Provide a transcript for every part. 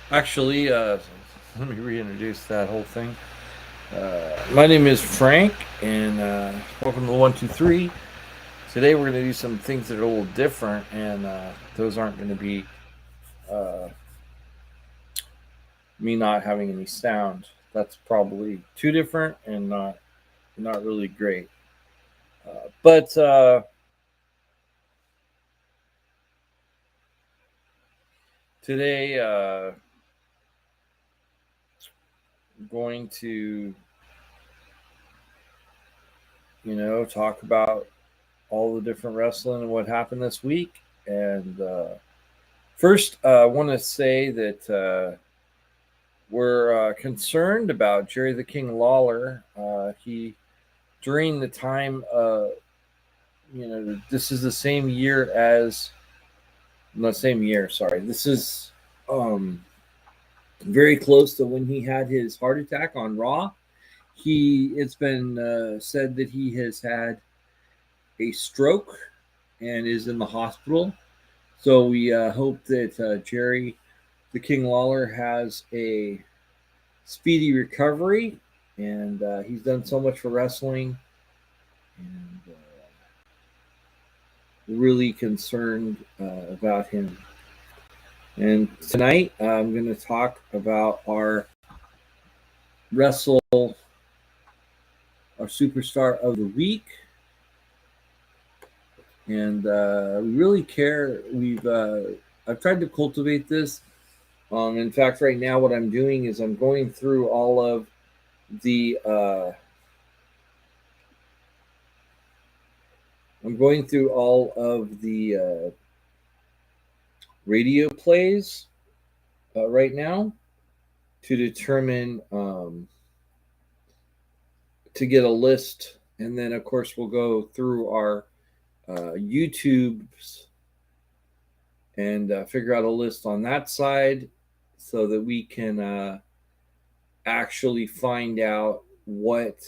Actually, let me reintroduce that whole thing. My name is Frank, and welcome to 123. Today, we're going to do some things that are a little different, and those aren't going to be uh, me not having any sound. That's probably too different and not really great. But today, I'm going to talk about all the different wrestling and what happened this week. And first, I want to say that we're concerned about Jerry the King Lawler. He during the time, this is the same year as not same year. Sorry, this is um, very close to when he had his heart attack on Raw. It's been said that he has had a stroke and is in the hospital. So we hope that Jerry the King Lawler has a speedy recovery, and he's done so much for wrestling, and really concerned about him. And tonight I'm going to talk about wrestle, our superstar of the week, and we really care. I've tried to cultivate this. In fact, right now, what I'm doing is I'm going through all of the radio plays right now to determine to get a list, and then of course we'll go through our YouTubes and figure out a list on that side so that we can actually find out what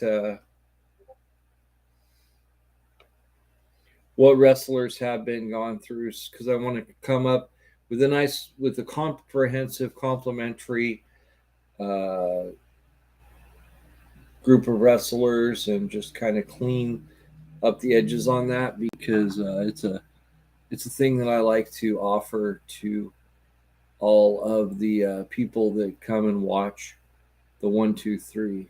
wrestlers have been gone through, because I want to come up with a comprehensive, complimentary uh, group of wrestlers, and just kind of clean up the edges on that, because it's a thing that I like to offer to all of the people that come and watch the 123.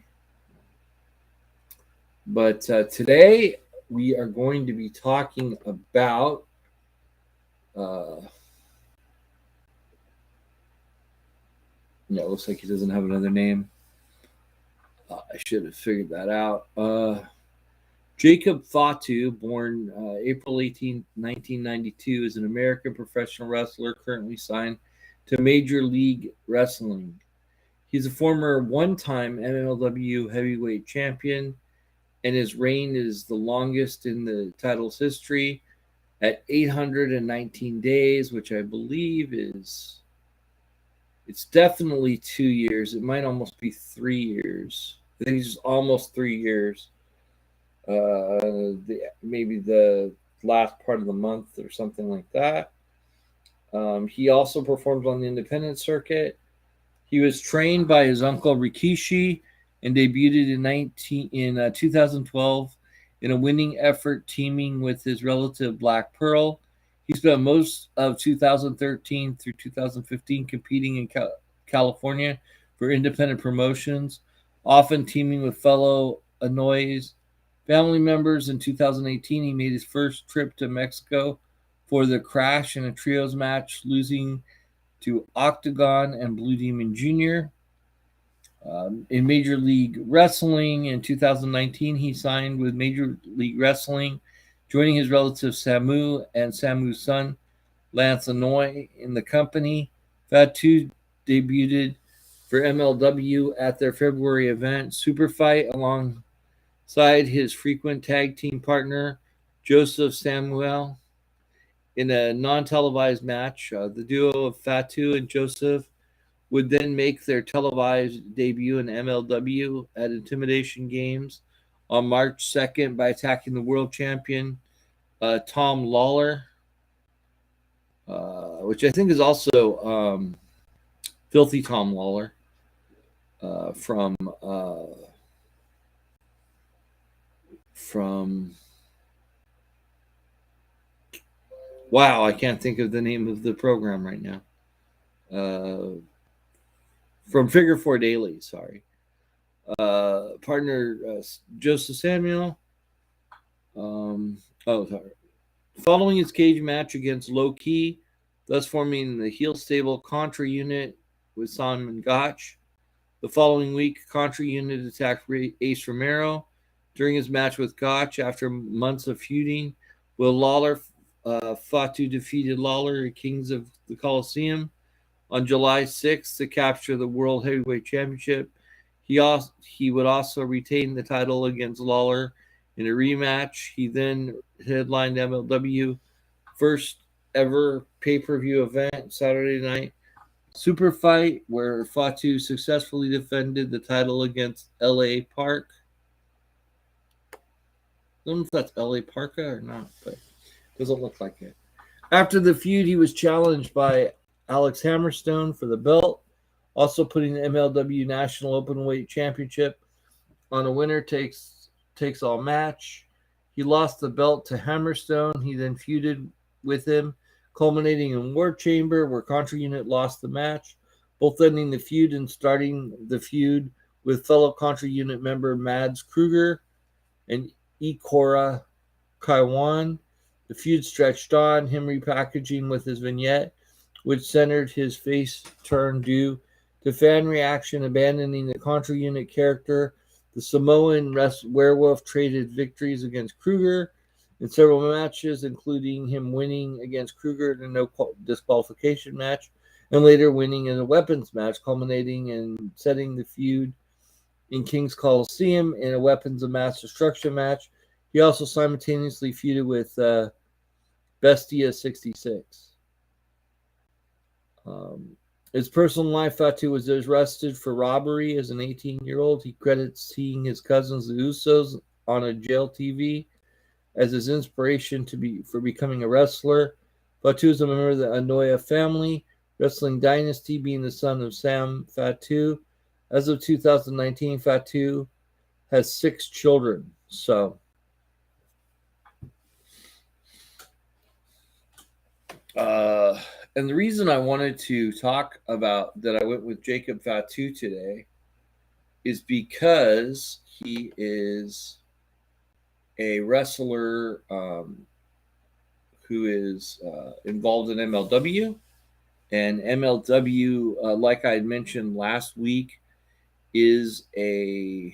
But today we are going to be talking about it looks like he doesn't have another name. I should have figured that out. Jacob Fatu, born April 18th, 1992, is an American professional wrestler currently signed to Major League Wrestling. He's a former one-time MLW heavyweight champion, and his reign is the longest in the title's history at 819 days, which I believe it's definitely 2 years. It might almost be 3 years. I think it's almost 3 years. Maybe the last part of the month or something like that. He also performs on the independent circuit. He was trained by his uncle Rikishi and debuted in 2012 in a winning effort, teaming with his relative Black Pearl. He spent most of 2013 through 2015 competing in California for independent promotions, often teaming with fellow Anois family members. In 2018, he made his first trip to Mexico for the Crash in a trios match, losing to Octagon and Blue Demon Jr. In Major League Wrestling in 2019, he signed with Major League Wrestling, joining his relative Samu and Samu's son, Lance Anoy, in the company. Fatu debuted for MLW at their February event, Super Fight, alongside his frequent tag team partner, Joseph Samuel, in a non televised match. The duo of Fatu and Joseph would then make their televised debut in MLW at Intimidation Games on March 2nd by attacking the world champion Tom Lawler, which I think is also Filthy Tom Lawler from wow, I can't think of the name of the program right now. From Figure Four Daily, sorry. Partner Joseph Samuel. Sorry. Following his cage match against Low Key, thus forming the heel stable Contra unit with Simon Gotch. The following week, Contra unit attacked Ace Romero. During his match with Gotch, after months of feuding, Will Lawler, Fatu defeated Lawler at Kings of the Coliseum on July 6th to capture the World Heavyweight Championship. He would also retain the title against Lawler in a rematch. He then headlined MLW first ever pay-per-view event Saturday night Super Fight, where Fatu successfully defended the title against L.A. Park. I don't know if that's L.A. Parka or not, but it doesn't look like it. After the feud, he was challenged by Alex Hammerstone for the belt, also putting the MLW National Openweight Championship on a winner takes all match. He lost the belt to Hammerstone. He then feuded with him, culminating in War Chamber, where Contra Unit lost the match, both ending the feud and starting the feud with fellow Contra Unit member Mads Kruger and Ikora Kaiwan. The feud stretched on, him repackaging with his vignette, which centered his face turn due to fan reaction, abandoning the Contra Unit character. The Samoan werewolf traded victories against Kruger in several matches, including him winning against Kruger in a no disqualification match, and later winning in a weapons match, culminating in setting the feud in King's Coliseum in a weapons of mass destruction match. He also simultaneously feuded with Bestia 66. His personal life, Fatu was arrested for robbery as an 18-year-old. He credits seeing his cousins, the Usos, on a jail TV as his inspiration for becoming a wrestler. Fatu is a member of the Anoya family wrestling dynasty, being the son of Sam Fatu. As of 2019, Fatu has 6 children. And the reason I wanted to talk about that I went with Jacob Fatu today is because he is a wrestler who is involved in MLW. And MLW, like I had mentioned last week, is going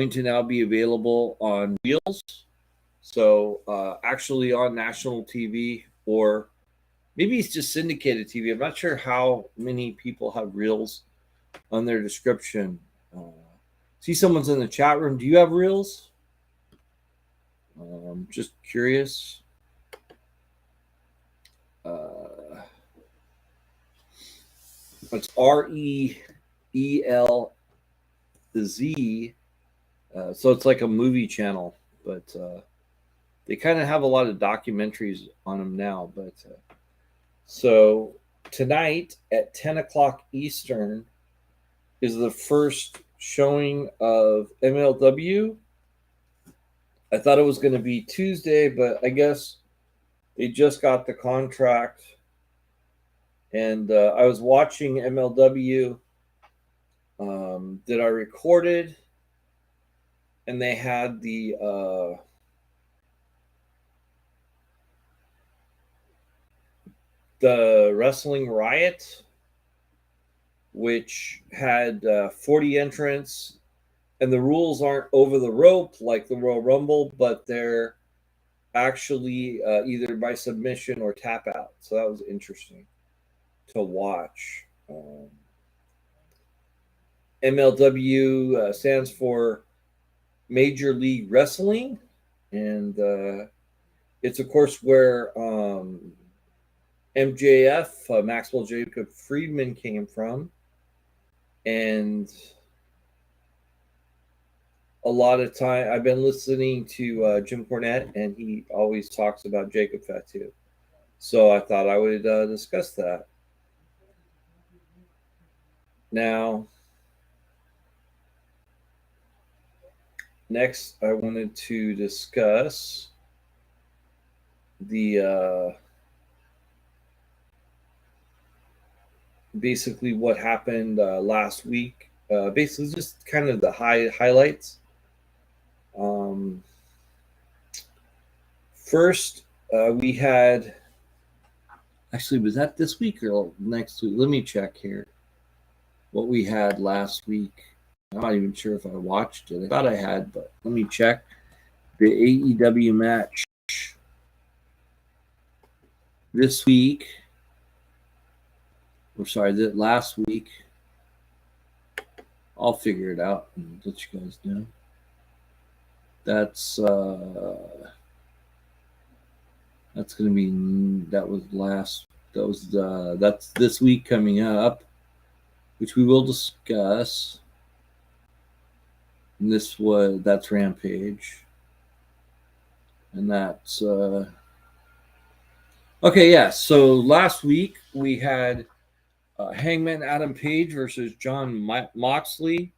to now be available on Wheels. So actually on national TV, or maybe it's just syndicated TV. I'm not sure how many people have Reels on their description. See, someone's in the chat room. Do you have Reels? Just curious. It's REELZ. So it's like a movie channel, but they kind of have a lot of documentaries on them now. But so tonight at 10 o'clock Eastern is the first showing of MLW. I thought it was going to be Tuesday, but I guess they just got the contract. And I was watching MLW that I recorded, and they had the Wrestling Riot, which had 40 entrants, and the rules aren't over the rope like the Royal Rumble, but they're actually either by submission or tap out. So that was interesting to watch. MLW stands for Major League Wrestling, and it's of course where MJF, Maxwell Jacob Friedman, came from, and a lot of time I've been listening to Jim Cornette, and he always talks about Jacob Fatu, so I thought I would discuss that. Now, next, I wanted to discuss the basically what happened last week. Basically, just kind of the highlights. Um, First, we had actually, was that this week or next week? Let me check here. What we had last week. I'm not even sure if I watched it. I thought I had, but let me check. The AEW match this week. Or sorry, last week. I'll figure it out and let you guys know. That's gonna be that's this week coming up, which we will discuss. And that's Rampage. And that's okay, yeah. So last week we had Hangman Adam Page versus John Moxley,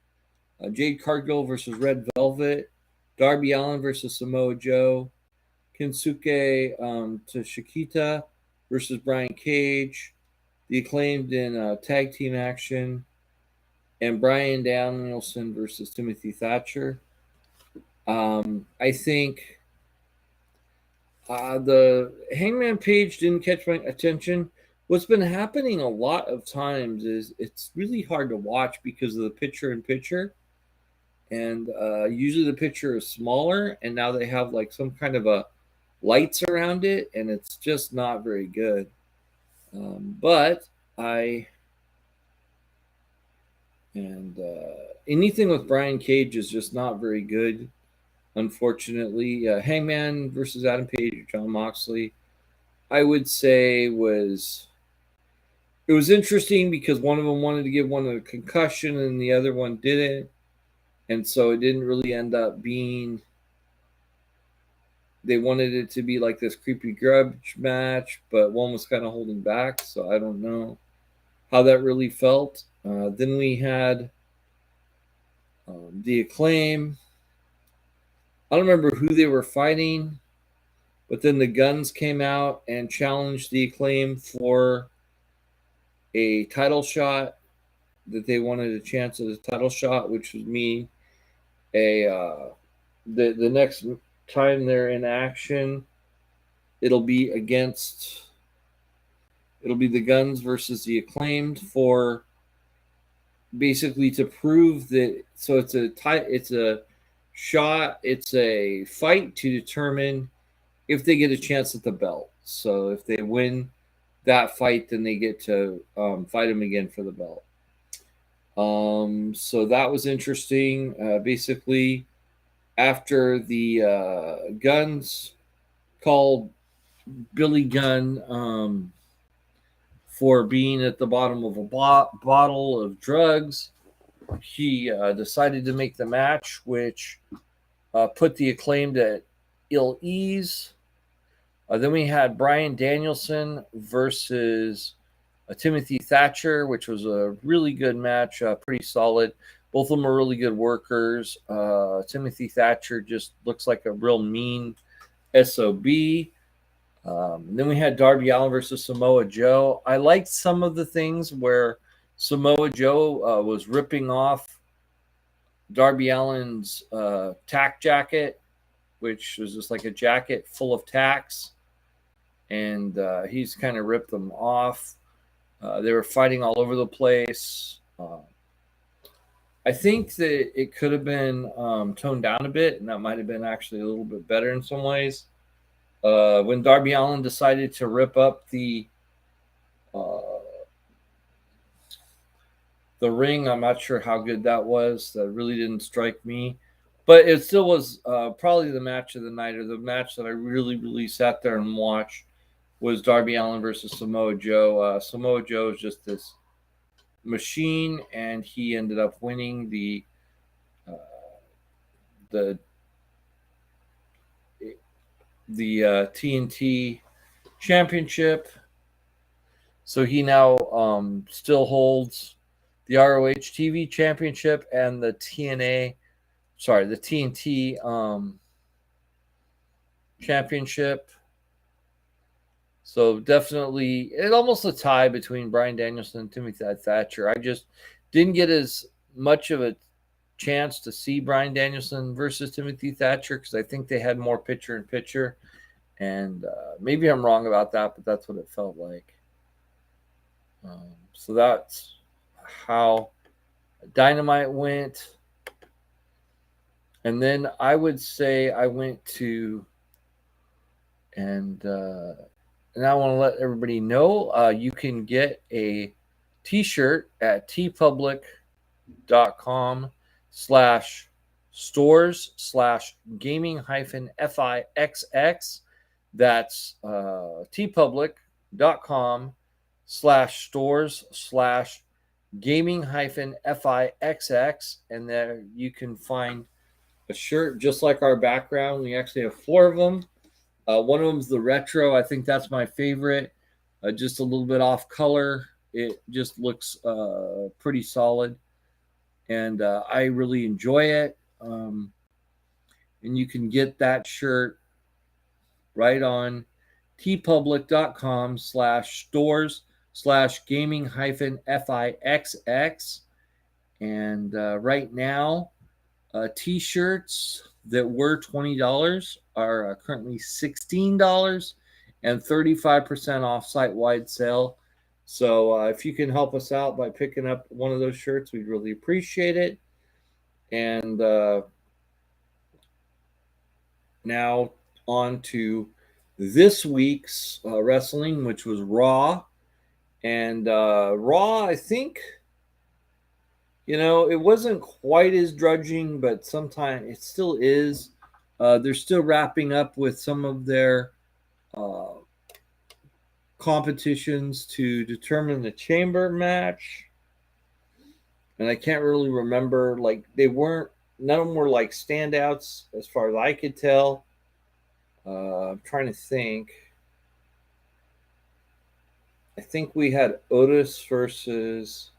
Jade Cargill versus Red Velvet, Darby Allin versus Samoa Joe, Kensuke Tashikita versus Brian Cage, the Acclaimed in tag team action, and Bryan Danielson versus Timothy Thatcher. I think the Hangman Page didn't catch my attention. What's been happening a lot of times is it's really hard to watch because of the picture in picture. And usually the picture is smaller, and now they have like some kind of a lights around it, and it's just not very good. But I and anything with Brian Cage is just not very good. Unfortunately, Hangman versus Adam Page or John Moxley, I would say it was interesting because one of them wanted to give one a concussion and the other one didn't, and so it didn't really end up being. They wanted it to be like this creepy grudge match, but one was kind of holding back, so I don't know how that really felt. Then we had the Acclaim. I don't remember who they were fighting, but then the Guns came out and challenged the Acclaim for a title shot, that they wanted a chance at a title shot, which would mean the next time they're in action, it'll be the Guns versus the Acclaimed for basically to prove that. So it's a shot, it's a fight to determine if they get a chance at the belt. So if they win that fight, then they get to fight them again for the belt. So that was interesting. Basically, after the Guns called Billy Gunn for being at the bottom of a bottle of drugs, he decided to make the match, which put the Acclaimed at ill ease. Then we had Bryan Danielson versus Timothy Thatcher, which was a really good match, pretty solid. Both of them are really good workers. Timothy Thatcher just looks like a real mean SOB. Then we had Darby Allin versus Samoa Joe. I liked some of the things where Samoa Joe was ripping off Darby Allin's tack jacket, which was just like a jacket full of tacks. And he's kind of ripped them off. They were fighting all over the place. I think that it could have been toned down a bit, and that might have been actually a little bit better in some ways. When Darby Allin decided to rip up the ring, I'm not sure how good that was. That really didn't strike me. But it still was probably the match of the night, or the match that I really, really sat there and watched, was Darby Allin versus Samoa Joe. Samoa Joe is just this machine, and he ended up winning the TNT Championship. So he now still holds the ROH TV Championship and the TNT Championship. So definitely, it's almost a tie between Bryan Danielson and Timothy Thatcher. I just didn't get as much of a chance to see Bryan Danielson versus Timothy Thatcher because I think they had more picture in picture. And maybe I'm wrong about that, but that's what it felt like. So that's how Dynamite went. And then I would say I went to, and I want to let everybody know you can get a t-shirt at tpublic.com/stores/gaming-fixx. That's tpublic.com/stores/gaming-fixx. And there you can find a shirt just like our background. We actually have 4 of them. One of them is the retro. I think that's my favorite. Just a little bit off color. It just looks pretty solid. And I really enjoy it. And you can get that shirt right on tpublic.com/stores/gaming-fixx. And right now, t-shirts that were $20 are currently $16 and 35% off site-wide sale. So if you can help us out by picking up one of those shirts, we'd really appreciate it. And now on to this week's wrestling, which was Raw. And Raw, I think, it wasn't quite as drudging, but sometimes it still is. They're still wrapping up with some of their competitions to determine the chamber match. And I can't really remember, none of them were like standouts as far as I could tell. I'm trying to think. I think we had Otis versus,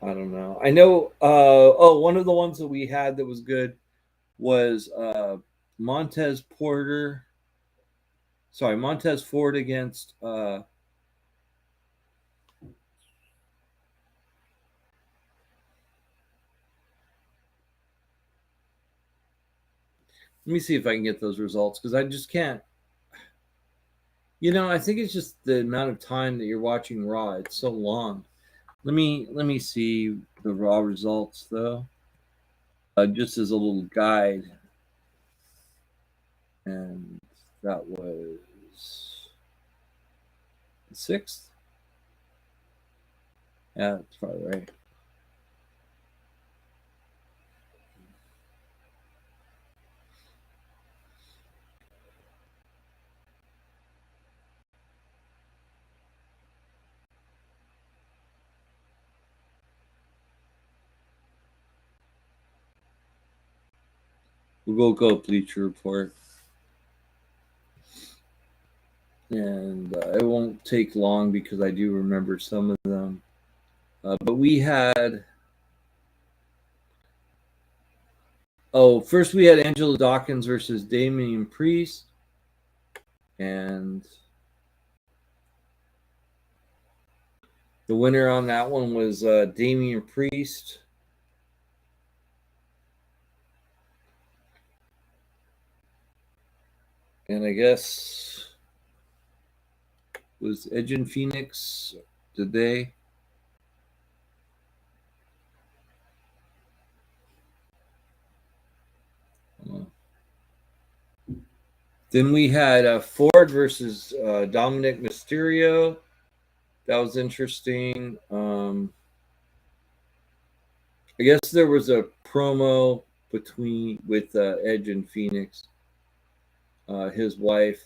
I don't know. I know. One of the ones that we had that was good was Montez Ford against let me see if I can get those results because I just can't. I think it's just the amount of time that you're watching Raw. It's so long. Let me see the Raw results though. Just as a little guide. And that was the 6th. Yeah, that's probably right. We'll go Bleacher Report. And it won't take long because I do remember some of them. But we had... first we had Angela Dawkins versus Damian Priest. And the winner on that one was Damian Priest. And I guess was Edge and Phoenix, did they? Then we had Ford versus Dominic Mysterio. That was interesting. I guess there was a promo with Edge and Phoenix, his wife.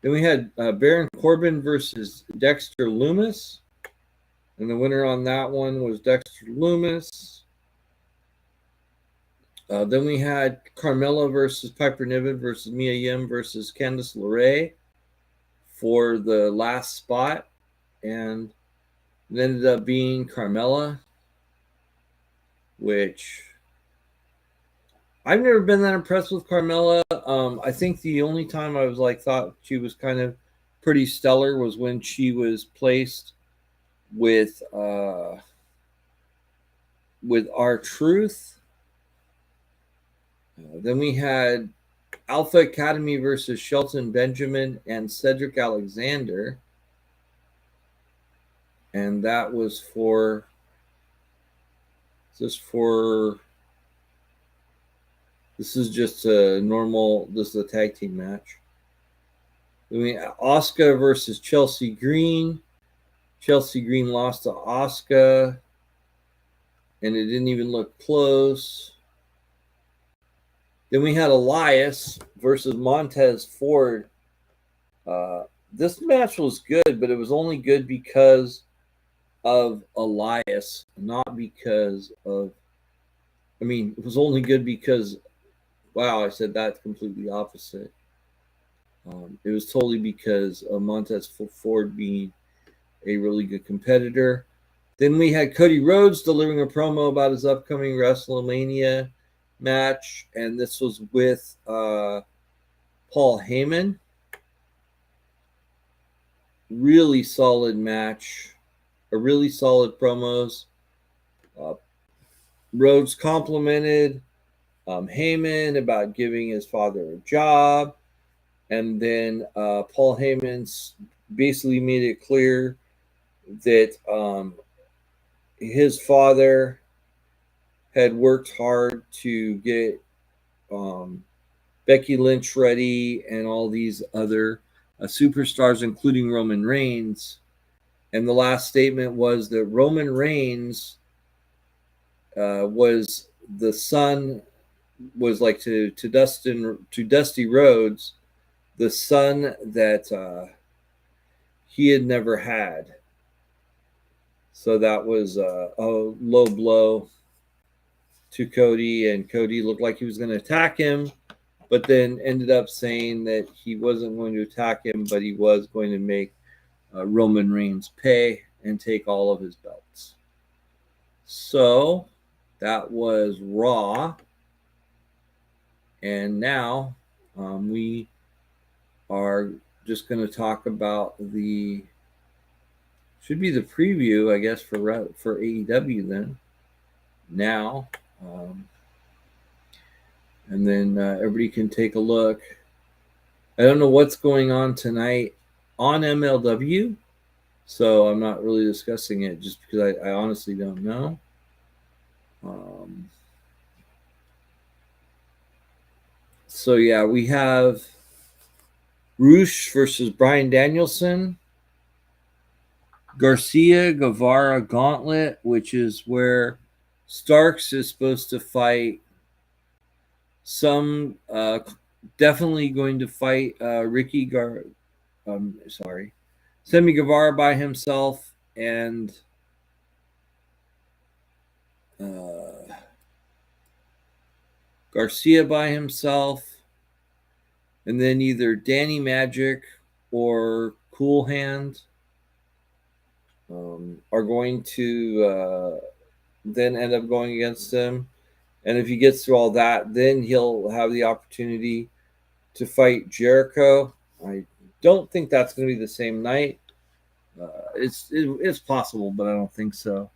Then we had Baron Corbin versus Dexter Lumis. And the winner on that one was Dexter Lumis. Then we had Carmella versus Piper Niven versus Mia Yim versus Candice LeRae for the last spot. and it ended up being Carmella, which I've never been that impressed with Carmella. I think the only time I was like thought she was kind of pretty stellar was when she was placed with R-Truth. Then we had Alpha Academy versus Shelton Benjamin and Cedric Alexander, and that was for this is just a normal. This is a tag team match. Then we Asuka versus Chelsea Green. Chelsea Green lost to Asuka, and it didn't even look close. Then we had Elias versus Montez Ford. This match was good, but it was only good because of Elias, not because of. I mean, it was only good because. Wow, I said that completely opposite. It was totally because of Montez Ford being a really good competitor. Then we had Cody Rhodes delivering a promo about his upcoming WrestleMania match, and this was with Paul Heyman. Really solid match, a really solid promos. Rhodes complimented Heyman about giving his father a job, and then Paul Heyman basically made it clear that his father had worked hard to get Becky Lynch ready and all these other superstars, including Roman Reigns. And the last statement was that Roman Reigns was the son, was like to Dusty Rhodes, the son that he had never had. So that was a low blow to Cody, and Cody looked like he was going to attack him, but then ended up saying that he wasn't going to attack him, but he was going to make Roman Reigns pay and take all of his belts. So that was Raw. And now we are just going to talk about should be the preview, I guess, for AEW then. Now. And then everybody can take a look. I don't know what's going on tonight on MLW, so I'm not really discussing it just because I honestly don't know. So yeah, we have Roosh versus Bryan Danielson, Garcia Guevara Gauntlet, which is where Starks is supposed to fight definitely going to fight Sammy Guevara by himself, and Garcia by himself, and then either Danny Magic or Cool Hand are going to then end up going against him. And if he gets through all that, then he'll have the opportunity to fight Jericho. I don't think that's going to be the same night. It's possible, but I don't think so.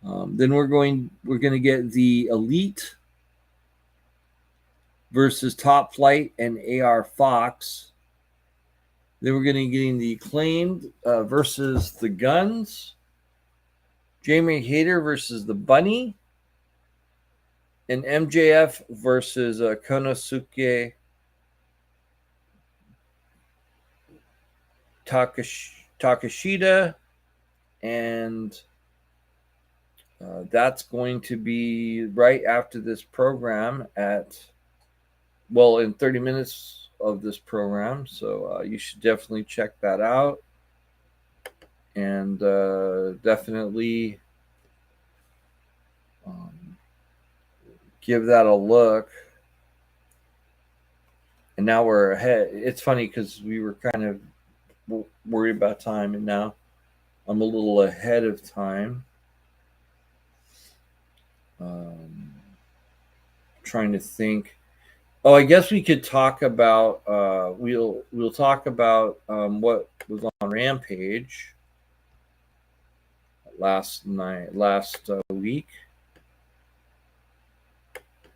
Then we're going to get the Elite versus Top Flight and AR Fox. Then we're going to be getting the Acclaimed versus the Guns. Jamie Hayter versus the Bunny. And MJF versus Konosuke Takeshita. And that's going to be right after this program in 30 minutes of this program. So you should definitely check that out. And definitely give that a look. And now we're ahead. It's funny because we were kind of worried about time, and now I'm a little ahead of time. Trying to think. Oh, I guess we could talk about. We'll talk about what was on Rampage last week.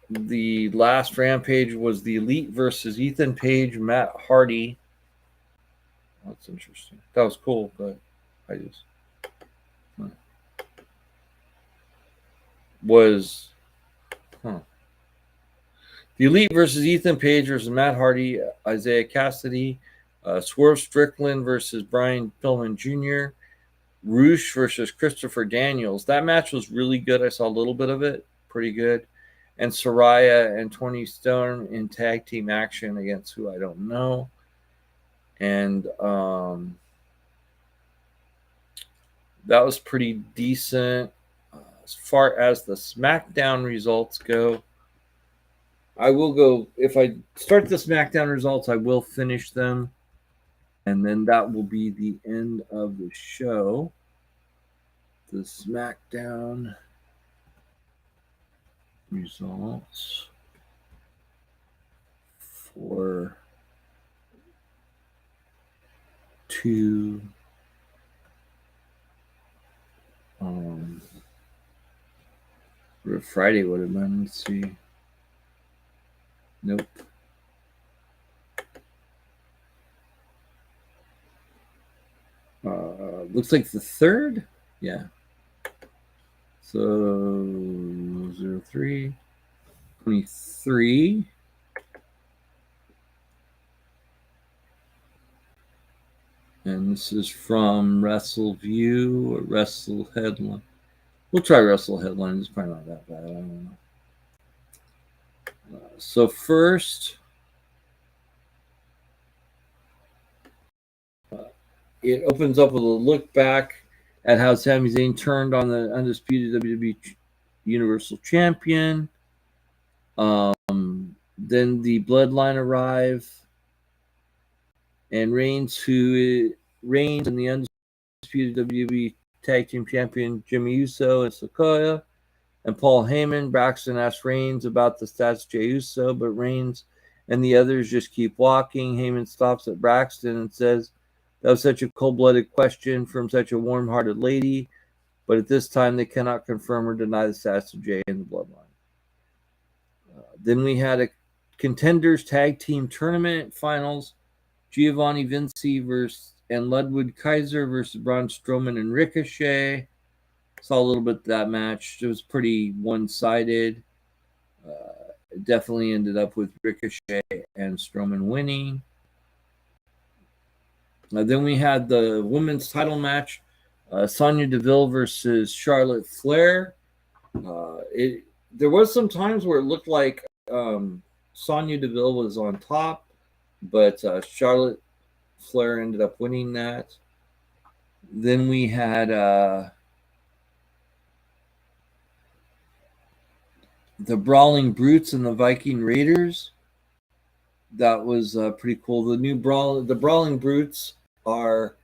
The last Rampage was the Elite versus Ethan Page, Matt Hardy. That's interesting. That was cool, but I just was. The Elite versus Ethan Page versus Matt Hardy, Isaiah Cassidy, Swerve Strickland versus Brian Pillman Jr., Roosh versus Christopher Daniels. That match was really good. I saw a little bit of it. Pretty good. And Saraya and 20 Stone in tag team action against who I don't know. And that was pretty decent. As far as the SmackDown results go, I will go, if I start the SmackDown results, I will finish them. And then that will be the end of the show. The SmackDown results for Friday would have been. Let's see. Nope. Looks like the 3rd. Yeah. So 03, 23. And this is from WrestleView or Wrestle Headline. We'll try Wrestle Headline. It's probably not that bad. I don't know. So first, it opens up with a look back at how Sami Zayn turned on the undisputed WWE Universal Champion. Then the Bloodline arrive, and Reigns and the undisputed WWE Tag Team Champion Jimmy Uso and Sikoa, and Paul Heyman. Braxton asks Reigns about the stats of Jey Uso, but Reigns and the others just keep walking. Heyman stops at Braxton and says, "That was such a cold-blooded question from such a warm-hearted lady, but at this time they cannot confirm or deny the stats of Jey and the Bloodline." Then we had a Contenders Tag Team Tournament Finals. Giovanni Vinci and Ludwig Kaiser versus Braun Strowman and Ricochet. Saw a little bit of that match. It was pretty one-sided. It definitely ended up with Ricochet and Strowman winning. Then we had the women's title match. Sonya Deville versus Charlotte Flair. There was some times where it looked like Sonya Deville was on top, but Charlotte Flair ended up winning that. Then we had the Brawling Brutes and the Viking Raiders. That was pretty cool. The Brawling Brutes are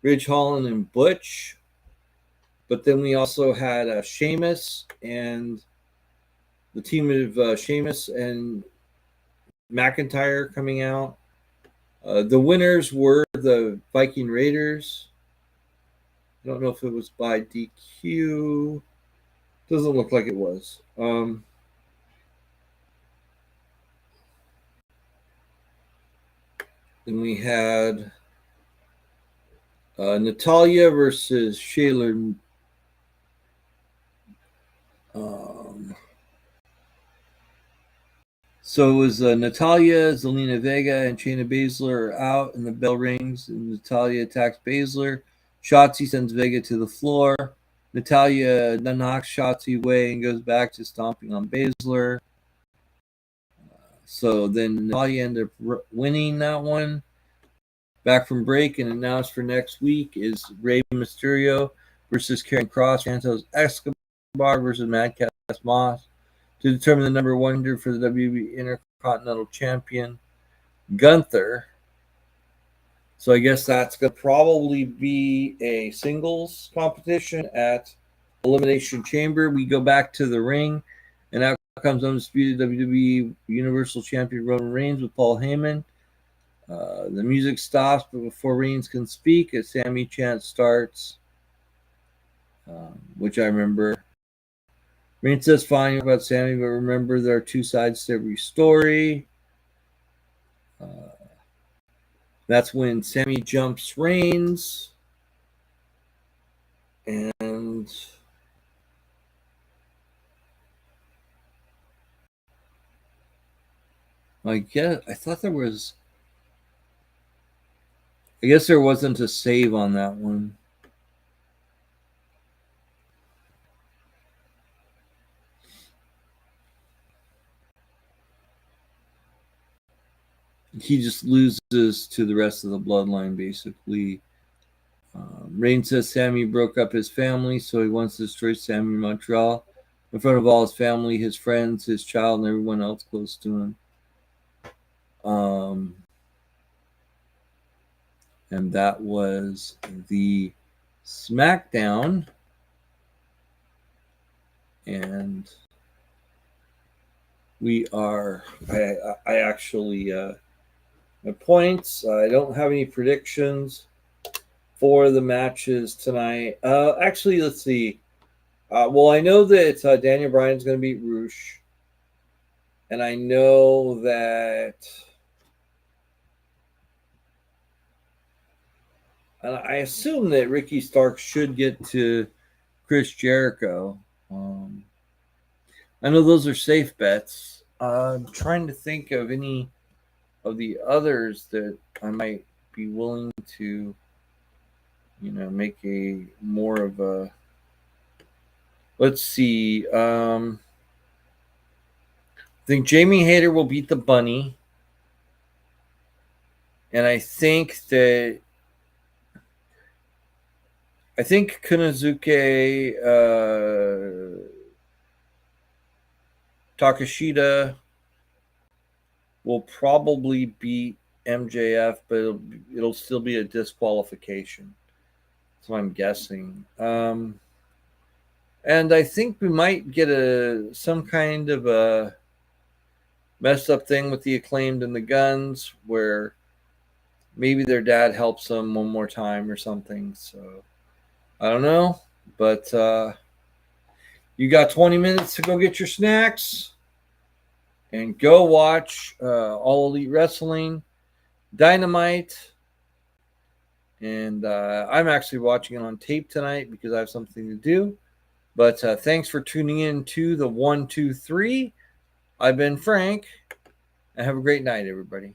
Ridge Holland and Butch. But then we also had Sheamus and the team of Sheamus and McIntyre coming out. The winners were the Viking Raiders. I don't know if it was by DQ. Doesn't look like it was. Then we had Natalya versus Shayla. So it was Natalya, Zelina Vega, and Shayna Baszler are out, and the bell rings, and Natalya attacks Baszler. Shotzi sends Vega to the floor. Natalya knocks Shotzi away and goes back to stomping on Baszler. So then Natalya ended up winning that one. Back from break and announced for next week is Rey Mysterio versus Karrion Kross, Santos Escobar versus Madcap Moss to determine the number 100 for the WWE Intercontinental Champion. Gunther So I guess that's going to probably be a singles competition at Elimination Chamber. We go back to the ring, and out comes undisputed WWE Universal Champion Roman Reigns with Paul Heyman. The music stops, but before Reigns can speak, a Sammy chant starts, which I remember. Reigns says fine about Sammy, but remember there are two sides to every story. That's when Sammy jumps Reigns. And I thought there was. I guess there wasn't a save on that one. He just loses to the rest of the bloodline, basically. Reigns says Sammy broke up his family, so he wants to destroy Sammy Montreal in front of all his family, his friends, his child, and everyone else close to him. And that was the SmackDown. And we are. I actually my points. I don't have any predictions for the matches tonight. Actually, let's see. Well, I know that Daniel Bryan's going to beat Roosh, and I know that. And I assume that Ricky Starks should get to Chris Jericho. I know those are safe bets. I'm trying to think of any of the others that I might be willing to, make a more of a. Let's see. I think Jamie Hayter will beat the Bunny, and I think Konosuke Takashita will probably beat MJF, but it'll still be a disqualification. That's what I'm guessing. And I think we might get some kind of a messed up thing with the Acclaimed and the Guns, where maybe their dad helps them one more time or something. So I don't know, but you got 20 minutes to go get your snacks and go watch All Elite Wrestling, Dynamite. And I'm actually watching it on tape tonight because I have something to do. But thanks for tuning in to the 1, 2, 3. I've been Frank, and have a great night, everybody.